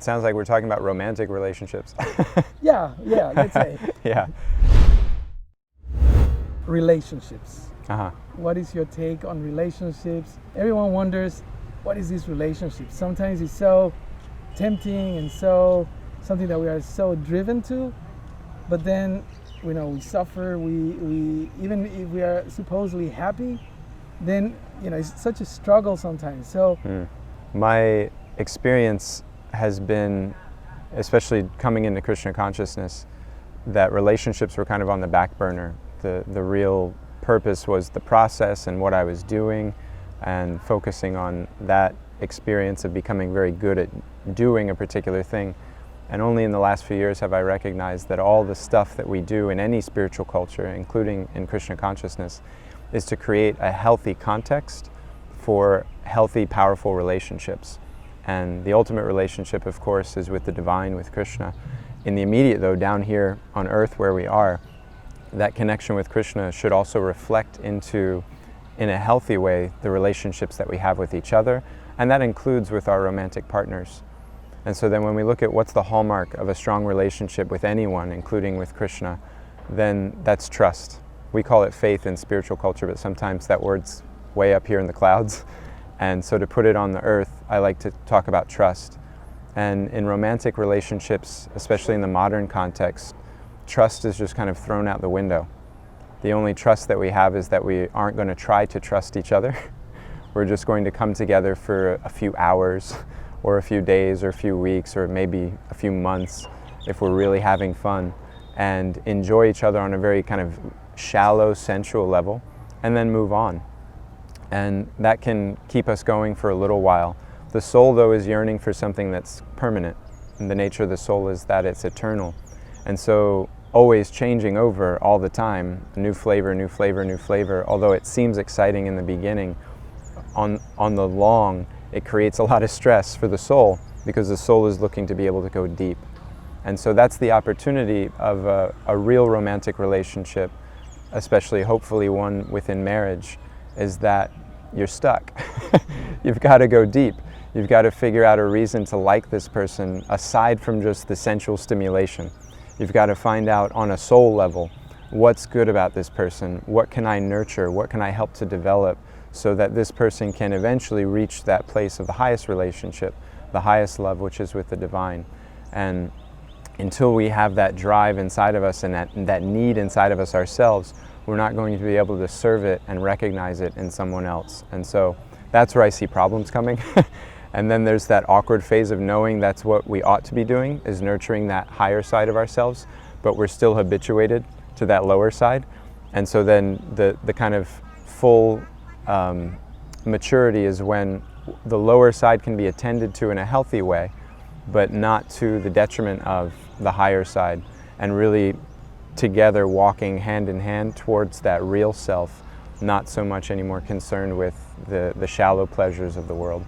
sounds like we're talking about romantic relationships. Yeah, let's say. Yeah. Relationships. Uh-huh. What is your take on relationships? Everyone wonders, what is this relationship? Sometimes it's so tempting and so something that we are so driven to, but then we suffer. We even if we are supposedly happy, then it's such a struggle sometimes. So my experience has been, especially coming into Krishna consciousness, that relationships were kind of on the back burner. The real purpose was the process and what I was doing, and focusing on that experience of becoming very good at doing a particular thing. And only in the last few years have I recognized that all the stuff that we do in any spiritual culture, including in Krishna consciousness, is to create a healthy context for healthy, powerful relationships. And the ultimate relationship, of course, is with the divine, with Krishna. In the immediate, though, down here on earth where we are, that connection with Krishna should also reflect into, in a healthy way, the relationships that we have with each other, and that includes with our romantic partners. And so then when we look at what's the hallmark of a strong relationship with anyone, including with Krishna, then that's trust. We call it faith in spiritual culture, but sometimes that word's way up here in the clouds. And so to put it on the earth, I like to talk about trust. And in romantic relationships, especially in the modern context, trust is just kind of thrown out the window. The only trust that we have is that we aren't going to try to trust each other. We're just going to come together for a few hours, or a few days, or a few weeks, or maybe a few months, if we're really having fun, and enjoy each other on a very kind of shallow, sensual level, and then move on. And that can keep us going for a little while. The soul, though, is yearning for something that's permanent. And the nature of the soul is that it's eternal. And so always changing over all the time, new flavor, new flavor, new flavor. Although it seems exciting in the beginning, on the long, it creates a lot of stress for the soul, because the soul is looking to be able to go deep. And so that's the opportunity of a real romantic relationship, especially hopefully one within marriage, is that you're stuck. You've got to go deep. You've got to figure out a reason to like this person aside from just the sensual stimulation. You've got to find out on a soul level, what's good about this person? What can I nurture? What can I help to develop so that this person can eventually reach that place of the highest relationship, the highest love, which is with the divine. And until we have that drive inside of us and that need inside of us ourselves, we're not going to be able to serve it and recognize it in someone else. And so that's where I see problems coming. And then there's that awkward phase of knowing that's what we ought to be doing, is nurturing that higher side of ourselves, but we're still habituated to that lower side. And so then the kind of full maturity is when the lower side can be attended to in a healthy way, but not to the detriment of the higher side, and really together walking hand in hand towards that real self, not so much anymore concerned with the shallow pleasures of the world.